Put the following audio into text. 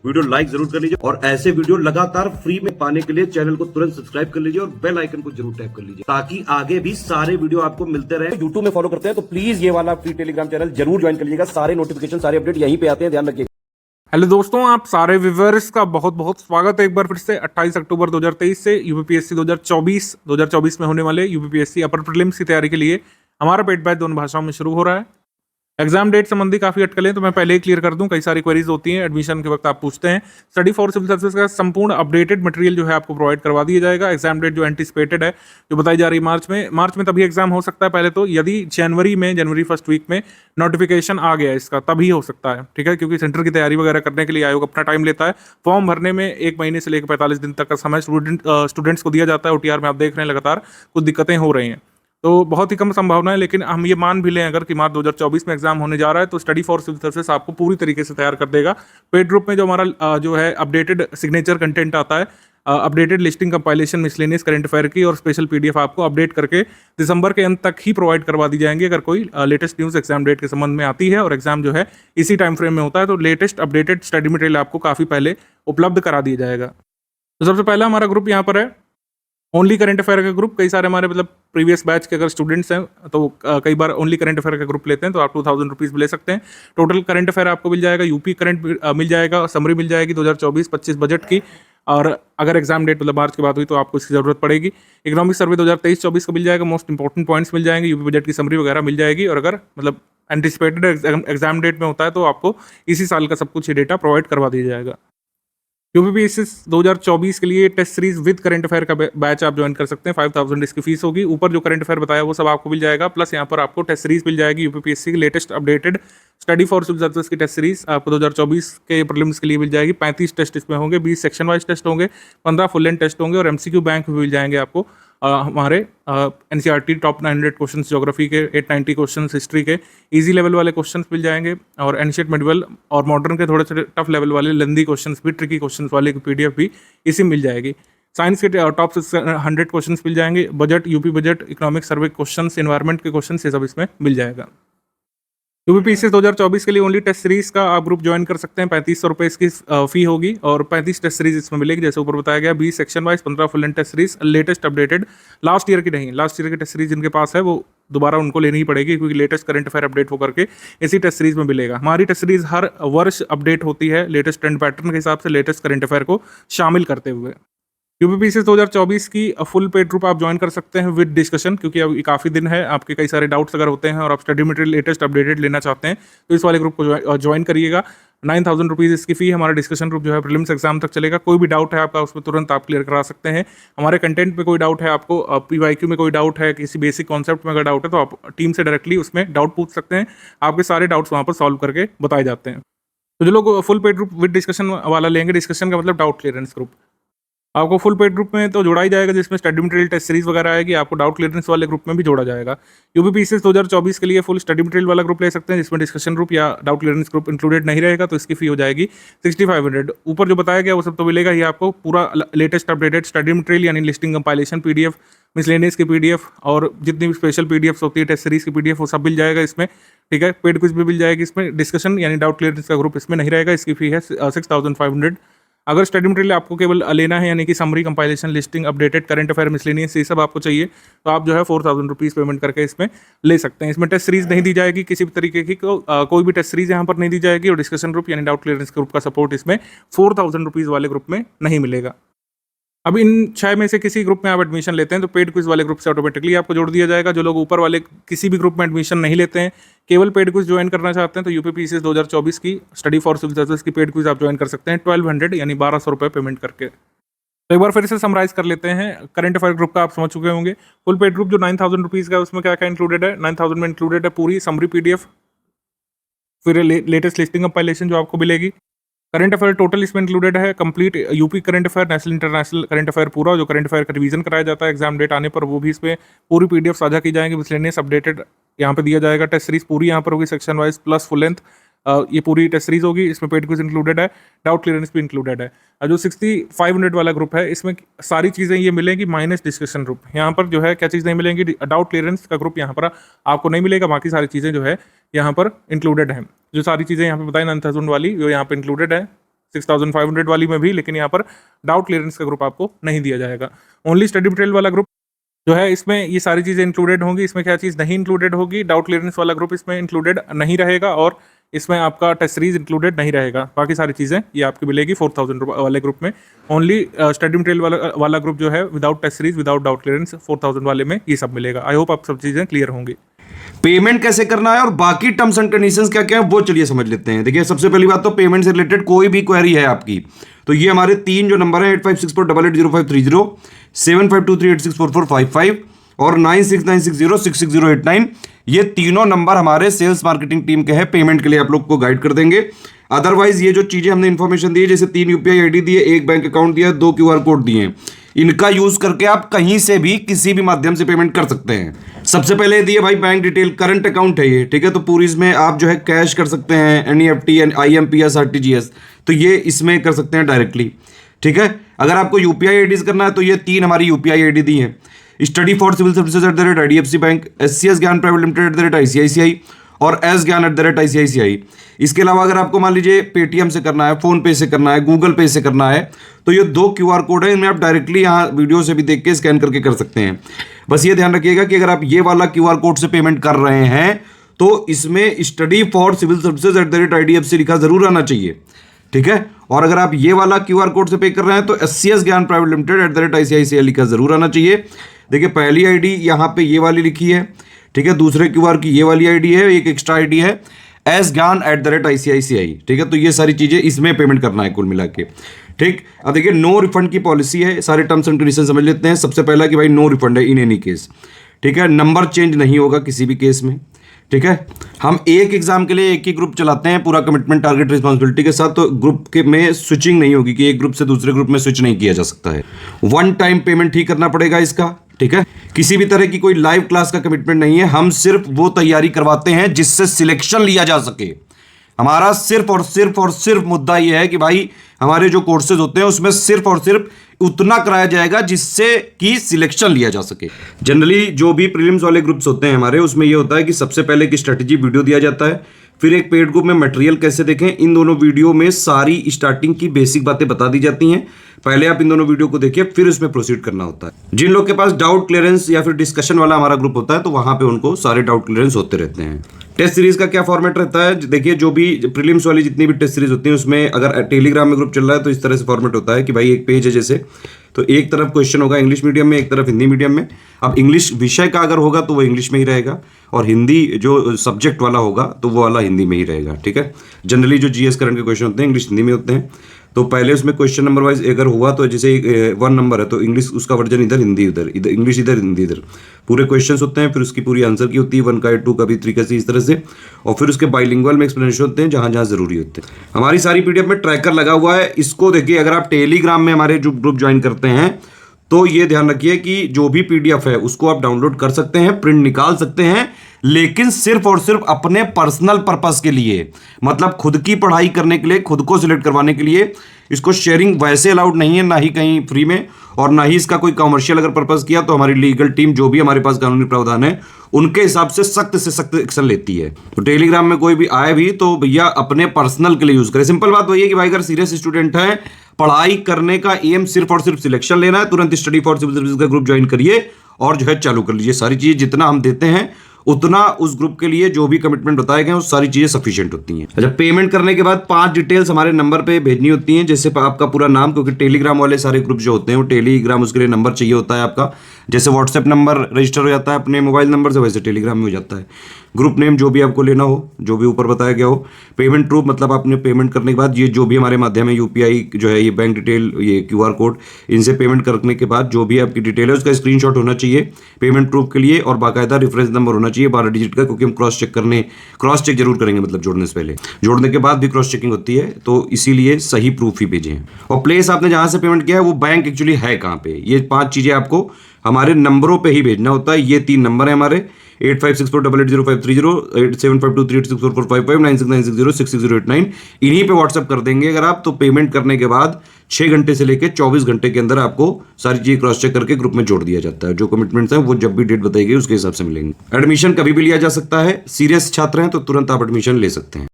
Video like जरूर कर लीजिए और ऐसे वीडियो लगातार फ्री में पाने के लिए चैनल को तुरंत सब्सक्राइब कर लीजिए और बेल आइकन को जरूर टैप कर लीजिए ताकि आगे भी सारे वीडियो आपको मिलते रहे। यूट्यूब में फॉलो करते हैं तो प्लीज ये वाला फ्री टेलीग्राम चैनल जरूर ज्वाइन कर लीजिएगा। सारे नोटिफिकेशन सारे अपडेट यहीं पे आते हैं, ध्यान रखिएगा। हेलो दोस्तों, आप सारे व्यूअर्स का बहुत बहुत स्वागत है एक बार फिर से 28 अक्टूबर 2023 से यूपीपीएससी 2024 में होने वाले यूपीपीएससी अपर प्रीलिम्स की तैयारी के लिए हमारा पेड बैच दोनों भाषाओं में शुरू हो रहा है। एग्जाम डेट संबंधी काफी अटकलें तो मैं पहले ही क्लियर कर दूं, कई सारी क्वेरीज होती हैं एडमिशन के वक्त, आप पूछते हैं। स्टडी फॉर सिविल सर्विसेज का संपूर्ण अपडेटेड मटेरियल जो है आपको प्रोवाइड करवा दिया जाएगा। एग्जाम डेट जो एंटिसिपेटेड है, जो बताई जा रही है मार्च में तभी एग्जाम हो सकता है। पहले तो यदि जनवरी फर्स्ट वीक में नोटिफिकेशन आ गया इसका तभी हो सकता है, ठीक है, क्योंकि सेंटर की तैयारी वगैरह करने के लिए आयोग अपना टाइम लेता है। फॉर्म भरने में 1 महीने से लेकर 45 दिन तक का समय स्टूडेंट्स को दिया जाता है। ओटीआर में आप देख रहे हैं लगातार कुछ दिक्कतें हो रही हैं, तो बहुत ही कम संभावना है। लेकिन हम ये मान भी लें अगर कि मार्च 2024 में एग्जाम होने जा रहा है तो स्टडी फॉर सिविल सर्विसेज आपको पूरी तरीके से तैयार कर देगा। पेड ग्रुप में जो हमारा जो है अपडेटेड सिग्नेचर कंटेंट आता है, updated listing compilation miscellaneous current affair की और स्पेशल पीडीएफ आपको अपडेट करके दिसंबर के अंत तक ही प्रोवाइड करवा दी जाएंगी। अगर कोई लेटेस्ट न्यूज़ एग्जाम डेट के संबंध में आती है और एग्जाम जो है इसी टाइम फ्रेम में होता है तो लेटेस्ट अपडेटेड स्टडी मटेरियल आपको काफ़ी पहले उपलब्ध करा दिया जाएगा। तो सबसे पहला हमारा ग्रुप यहाँ पर है ओनली करंट अफेयर का ग्रुप। कई सारे हमारे मतलब प्रीवियस बैच के अगर स्टूडेंट्स हैं तो कई बार ओनली करंट अफेयर का ग्रुप लेते हैं तो आप 2000 रुपीज़ ले सकते हैं। टोटल करंट अफेयर आपको मिल जाएगा, यूपी करंट मिल जाएगा, समरी मिल जाएगी 2024-25 बजट की, और अगर एग्जाम डेट मतलब मार्च की बात हुई तो आपको इसकी जरूरत पड़ेगी। इकोनॉमिक सर्वे 2023-24 का मिल जाएगा, मोस्ट इंपॉर्टेंट पॉइंट्स मिल जाएंगे, यूपी बजट की समरी वगैरह मिल जाएगी। और अगर मतलब एंटिसिपेटेड एग्जाम डेट में होता है तो आपको इसी साल का सब कुछ ये डेटा प्रोवाइड करवा दिया जाएगा। यूपीपीएससी 2024 के लिए test series with current affair का बैच आप ज्वाइन कर सकते हैं। 5000 इसकी फीस होगी। ऊपर जो करंट अफेयर बताया वो सब आपको मिल जाएगा, प्लस यहाँ पर आपको टेस्ट सीरीज मिल जाएगी यूपीपीएससी की latest updated study for civil services की टेस्ट सीरीज आपको 2024 के प्रीलिम्स के लिए मिल जाएगी। 35 टेस्ट इसमें होंगे, 20 सेक्शन वाइज टेस्ट होंगे, 15 फुल लेंथ टेस्ट होंगे और एमसीक्यू बैंक भी मिल जाएंगे आपको। हमारे एनसीईआरटी टॉप 900 क्वेश्चंस ज्योग्राफी के, 890 क्वेश्चंस हिस्ट्री के इजी लेवल वाले क्वेश्चंस मिल जाएंगे, और एंशिएंट मिडिवल और मॉडर्न के थोड़े से टफ लेवल वाले लेंदी क्वेश्चंस भी, ट्रिकी क्वेश्चंस वाले की पीडीएफ भी इसी मिल जाएगी। साइंस के टॉप 100 क्वेश्चंस मिल जाएंगे, budget, UP budget, economic survey questions, environment के क्वेश्चंस, ये सब इसमें मिल जाएगा। यूपीपीएससी 2024 के लिए ओनली टेस्ट सीरीज का आप ग्रुप ज्वाइन कर सकते हैं। 3500 रुपये इसकी फी होगी और 35 टेस्ट सीरीज इसमें मिलेगी जैसे ऊपर बताया गया। 20 section wise, 15 full length test series latest updated, last year की नहीं, लास्ट ईयर की टेस्ट सीरीज जिनके पास है वो दोबारा उनको लेनी ही पड़ेगी क्योंकि लेटेस्ट करंट अफेयर अपडेट होकर के इसी टेस्ट सीरीज में मिलेगा। हमारी टेस्ट सीरीज हर वर्ष अपडेट होती है लेटेस्ट ट्रेंड पैटर्न के हिसाब से, लेटेस्ट करंट अफेयर को शामिल करते हुए। यूपीपीएससी 2024 की फुल पेड ग्रुप आप ज्वाइन कर सकते हैं विद डिस्कशन, क्योंकि अब काफ़ी दिन है, आपके कई सारे डाउट्स अगर होते हैं और आप स्टडी मटेरियल लेटेस्ट अपडेटेड लेना चाहते हैं तो इस वाले ग्रुप को ज्वाइन करिएगा। 9000 रुपीज़ इसकी फी। हमारा डिस्कशन ग्रुप जो है प्रीलिम्स एग्जाम तक चलेगा। कोई भी डाउट है आपका उसमें तुरंत आप क्लियर करा सकते हैं। हमारे कंटेंट में कोई डाउट है आपको, पीवाईक्यू में कोई डाउट है, किसी बेसिक कॉन्सेप्ट में अगर डाउट है तो आप टीम से डायरेक्टली उसमें डाउट पूछ सकते हैं। आपके सारे डाउट्स वहाँ पर सॉल्व करके बताए जाते हैं। तो जो लोग full paid group with discussion वाला लेंगे, डिस्कशन का मतलब डाउट क्लियरेंस ग्रुप, आपको फुल पेड ग्रुप में तो जोड़ा ही जाएगा जिसमें स्टडी मटेरियल टेस्ट सीरीज वगैरह आएगी, आपको डाउट क्लियरेंस वाले ग्रुप में भी जोड़ा जाएगा। यूपीपीएससी 2024 के लिए फुल स्टडी मटेरियल वाला ग्रुप ले सकते हैं जिसमें डिस्कशन ग्रुप या डाउट क्लियरेंस ग्रुप इंक्लूडेड नहीं रहेगा, तो इसकी फी हो जाएगी 6500। ऊपर जो बताया गया वो सब तो मिलेगा ही आपको, पूरा लेटेस्ट अपडेटेड स्टडी मटेरियल यानी लिस्टिंग कंपाइलेशन पीडीएफ, मिसलेनियस की पीडीएफ और जितनी भी स्पेशल पीडीएफ होती है टेस्ट सीरीज की पीडीएफ वो सब मिल जाएगा इसमें, ठीक है। पेड क्विज भी मिल जाएगी इसमें। डिस्कशन यानी डाउट क्लियरेंस का ग्रुप इसमें नहीं रहेगा, इसकी फी है 6500। अगर स्टडी मटेरियल आपको केवल लेना है यानी कि summary, compilation, listing, updated current affair, miscellaneous, ये सब आपको चाहिए तो आप जो है 4000 रुपीज़ पेमेंट करके इसमें ले सकते हैं। इसमें टेस्ट सीरीज नहीं दी जाएगी किसी भी तरीके की, कोई भी टेस्ट सीरीज यहाँ पर नहीं दी जाएगी, और डिस्कशन ग्रुप यानी डाउट क्लियरेंस ग्रुप का सपोर्ट इसमें 4000 रुपीज़ वाले ग्रुप में नहीं मिलेगा। अब इन 6 में से किसी ग्रुप में आप एडमिशन लेते हैं तो पेड क्विज वाले ग्रुप से ऑटोमेटिकली आपको जोड़ दिया जाएगा। जो लोग ऊपर वाले किसी भी ग्रुप में एडमिशन नहीं लेते हैं, केवल पेड क्विज ज्वाइन करना चाहते हैं तो यूपीपीएससी 2024 की स्टडी फॉर सिविल सर्विसेज की पेड क्विज आप ज्वाइन कर सकते हैं 1200 यानी 1200 रुपये पेमेंट करके। तो एक बार फिर से समराइज कर लेते हैं। करंट अफेयर ग्रुप का आप समझ चुके होंगे। फुल पेड ग्रुप जो 9000 रुपीज़ का है उसमें क्या क्या इंक्लूडेड है। 9000 में इंक्लूडेड है पूरी समरी पीडीएफ, फिर लेटेस्ट लिस्टिंग कंपाइलेशन जो आपको मिलेगी, करंट अफेयर टोटल इसमें इंक्लूडेड है, complete UP current affair, national international current affair पूरा, जो करंट अफेयर का रिवीजन कराया जाता है एग्जाम डेट आने पर वो भी इसमें पूरी पीडीएफ साझा की जाएंगी। मिसलेनियस अपडेटेड यहाँ पे दिया जाएगा, टेस्ट सीरीज पूरी यहाँ पर होगी section wise plus full length, ये पूरी टेस्ट सीरीज होगी। इसमें पेड क्विज इंक्लूडेड है, डाउट क्लियरेंस भी इंक्लूडेड है। जो 6500 वाला ग्रुप है इसमें सारी चीज़ें ये मिलेंगी माइनस डिस्कशन ग्रुप। यहाँ पर जो है क्या चीज़ नहीं मिलेंगी, डाउट क्लियरेंस का ग्रुप यहाँ पर आपको नहीं मिलेगा, बाकी सारी चीज़ें जो है यहाँ पर इंक्लूडेड हैं। जो सारी चीज़ें यहाँ पे बताई 9000 वाली वो यहाँ पर इंक्लूडेड है। 6500 वाली में भी, लेकिन यहाँ पर डाउट क्लियरेंस का ग्रुप आपको नहीं दिया जाएगा। ओनली स्टडी मटेरियल वाला ग्रुप जो है, इसमें ये सारी चीज़ें इंक्लूडेड होंगी। इसमें क्या चीज़ नहीं इंक्लूडेड होगी, डाउट क्लियरेंस वाला ग्रुप इसमें इंक्लूडेड नहीं रहेगा, और इसमें आपका टेस्ट सीरीज इंक्लूडेड नहीं रहेगा। बाकी सारी चीज़ें ये आपकी मिलेगी 4000 वाले ग्रुप में। ओनली स्टडी मटेरियल वाला ग्रुप जो है, without test series, without doubt clearance, 4000 वाले में ये सब मिलेगा। आई होप आप सब चीज़ें क्लियर होंगी। पेमेंट कैसे करना है और बाकी टर्म्स एंड कंडीशंस क्या क्या है वो चलिए समझ लेते हैं। देखिए, सबसे पहली बात तो पेमेंट से रिलेटेड कोई भी क्वेरी है आपकी, तो ये हमारे 3 जो नंबर है 8564880530, 7523864455 और 9696066089, ये तीनों नंबर हमारे सेल्स मार्केटिंग टीम के हैं। पेमेंट के लिए आप लोग को गाइड कर देंगे। अदरवाइज ये जो चीजें हमने इन्फॉर्मेशन दी है, जैसे 3 यूपीआई आईडी दिए, 1 बैंक अकाउंट दिया, 2 क्यूआर कोड दिए, इनका यूज करके आप कहीं से भी किसी भी माध्यम से पेमेंट कर सकते हैं। सबसे पहले दिए भाई बैंक डिटेल, करंट अकाउंट है ये, ठीक है, तो पूरी इसमें आप जो है कैश कर सकते हैं, एनईएफटी, आईएमपीएस, आरटीजीएस, तो ये इसमें कर सकते हैं डायरेक्टली, ठीक है। अगर आपको यूपीआई आईडीज करना है तो ये 3 हमारी यूपीआई आईडी दी है, study for civil services @IDFC bank, SCS Gyan private limited @ICICI और एस ज्ञान @ICICI। इसके अलावा अगर आपको मान लीजिए पेटीएम से करना है, फोन पे से करना है, गूगल पे से करना है, तो ये 2 क्यूआर कोड है, इनमें आप डायरेक्टली यहाँ वीडियो से भी देख के स्कैन करके कर सकते हैं। बस ये ध्यान रखिएगा कि अगर आप ये वाला क्यूआर कोड से पेमेंट कर रहे हैं तो इसमें study for civil services @IDFC लिखा जरूर आना चाहिए, ठीक है। और अगर आप ये वाला क्यूआर कोड से पे कर रहे हैं तो SCS Gyan private limited @ICICI लिखा जरूर आना चाहिए। देखिए, पहली आईडी यहाँ पे ये वाली लिखी है, ठीक है, दूसरे क्यूआर की ये वाली आईडी है, एक एक्स्ट्रा आईडी है एस ज्ञान @ICICI, ठीक है। तो ये सारी चीजें इसमें पेमेंट करना है कुल मिला के, ठीक। अब देखिए, नो रिफंड की पॉलिसी है, सारे टर्म्स एंड कंडीशन समझ लेते हैं। सबसे पहला कि भाई नो रिफंड है इन एनी केस, ठीक है, नंबर चेंज नहीं होगा किसी भी केस में, ठीक है। हम एक एग्जाम के लिए एक ही ग्रुप चलाते हैं पूरा कमिटमेंट टारगेट रिस्पांसिबिलिटी के साथ, तो ग्रुप के में स्विचिंग नहीं होगी कि एक ग्रुप से दूसरे ग्रुप में स्विच नहीं किया जा सकता है। 1 टाइम पेमेंट ही करना पड़ेगा इसका, ठीक है। किसी भी तरह की कोई लाइव क्लास का कमिटमेंट नहीं है, हम सिर्फ वो तैयारी करवाते हैं जिससे सिलेक्शन लिया जा सके। हमारा सिर्फ और सिर्फ मुद्दा यह है कि भाई हमारे जो कोर्सेज होते हैं उसमें सिर्फ और सिर्फ उतना कराया जाएगा जिससे कि सिलेक्शन लिया जा सके। जनरली जो भी प्रीलिम्स वाले ग्रुप्स होते हैं हमारे, उसमें यह होता है कि सबसे पहले एक स्ट्रेटेजी वीडियो दिया जाता है, फिर एक पेड ग्रुप में मटेरियल कैसे देखें, इन दोनों वीडियो में सारी स्टार्टिंग की बेसिक बातें बता दी जाती हैं। पहले आप इन दोनों वीडियो को देखिए, फिर उसमें प्रोसीड करना होता है। जिन लोग के पास डाउट क्लियरेंस या फिर डिस्कशन वाला हमारा ग्रुप होता है तो वहां पे उनको सारे डाउट क्लियरेंस होते रहते हैं। टेस्ट सीरीज का क्या फॉर्मेट रहता है, देखिए, जो भी प्रीलिम्स वाली जितनी भी टेस्ट सीरीज होती है उसमें अगर टेलीग्राम में ग्रुप चल रहा है तो इस तरह से फॉर्मेट होता है कि भाई एक पेज है जैसे, तो एक तरफ क्वेश्चन होगा इंग्लिश मीडियम में, एक तरफ हिंदी मीडियम में। अब इंग्लिश विषय का अगर होगा तो वो इंग्लिश में ही रहेगा, और हिंदी जो सब्जेक्ट वाला होगा तो वो वाला हिंदी में ही रहेगा, ठीक है। जनरली जो जीएस करंट के क्वेश्चन होते हैं इंग्लिश हिंदी में होते हैं, तो पहले उसमें क्वेश्चन नंबर वाइज अगर हुआ तो जैसे 1 नंबर है तो इंग्लिश उसका वर्जन इधर, हिंदी इधर, इंग्लिश इधर, हिंदी इधर, पूरे क्वेश्चंस होते हैं। फिर उसकी पूरी आंसर की होती है, 1 का 2 का भी 3 का, इस तरह से। और फिर उसके बाइलिंगुअल में एक्सप्लेनेशन होते हैं जहां जहां जरूरी होते हैं। हमारी सारी पीडीएफ में ट्रैकर लगा हुआ है, इसको देखिए। अगर आप टेलीग्राम में हमारे जो ग्रुप ज्वाइन करते हैं तो ये ध्यान रखिए कि जो भी पीडीएफ है उसको आप डाउनलोड कर सकते हैं, प्रिंट निकाल सकते हैं, लेकिन सिर्फ और सिर्फ अपने पर्सनल पर्पस के लिए, मतलब खुद की पढ़ाई करने के लिए, खुद को सिलेक्ट करवाने के लिए। इसको शेयरिंग वैसे अलाउड नहीं है, ना ही कहीं फ्री में, और ना ही इसका कोई कमर्शियल अगर पर्पस किया तो हमारी लीगल टीम जो भी हमारे पास कानूनी प्रावधान है उनके हिसाब से सख्त एक्शन लेती है। तो टेलीग्राम में कोई भी आए भी तो भैया अपने पर्सनल के लिए यूज करें। सिंपल बात वही है कि भाई अगर सीरियस स्टूडेंट है, पढ़ाई करने का एम सिर्फ और सिर्फ सिलेक्शन लेना है, तुरंत स्टडी फॉर सिविल सर्विसेज का ग्रुप ज्वाइन करिए और जो है चालू कर लीजिए। सारी चीजें जितना हम देते हैं उतना उस ग्रुप के लिए जो भी कमिटमेंट बताए गए हैं वो सारी चीजें सफिशिएंट होती हैं। अच्छा, पेमेंट करने के बाद 5 डिटेल्स हमारे नंबर पे भेजनी होती हैं, जैसे आपका पूरा नाम, क्योंकि टेलीग्राम वाले सारे ग्रुप जो होते हैं वो टेलीग्राम उसके लिए नंबर चाहिए होता है आपका। जैसे व्हाट्सएप नंबर रजिस्टर हो जाता है अपने मोबाइल नंबर से, वैसे टेलीग्राम में हो जाता है। ग्रुप नेम जो भी आपको लेना हो, जो भी ऊपर बताया गया हो। पेमेंट प्रूफ, मतलब आपने पेमेंट करने के बाद ये जो भी हमारे माध्यम है यूपीआई जो है, ये बैंक डिटेल, ये क्यूआर कोड, इनसे पेमेंट करने के बाद जो भी आपकी डिटेल है उसका स्क्रीनशॉट होना चाहिए पेमेंट प्रूफ के लिए, और बाकायदा रेफरेंस नंबर होना चाहिए 12 डिजिट का, क्योंकि हम क्रॉस चेक जरूर करेंगे, मतलब जोड़ने से पहले, जोड़ने के बाद भी क्रॉस चेकिंग होती है, तो इसीलिए सही प्रूफ ही भेजें। और प्लेस आपने जहां से पेमेंट किया है वो बैंक एक्चुअली है कहां पे, ये 5 चीजें आपको हमारे नंबरों पे ही भेजना होता है। ये 3 नंबर है हमारे, 8564880530, 8752386445, 9696066089, इन्हीं पे व्हाट्सएप कर देंगे अगर आप, तो पेमेंट करने के बाद 6 घंटे से लेकर 24 घंटे के अंदर आपको सारी चीजें क्रॉस चेक करके ग्रुप में जोड़ दिया जाता है। जो कमिटमेंट्स हैं वो जब भी डेट बताई गई उसके हिसाब से मिलेंगे। एडमिशन कभी भी लिया जा सकता है, सीरियस छात्र हैं तो तुरंत आप एडमिशन ले सकते हैं।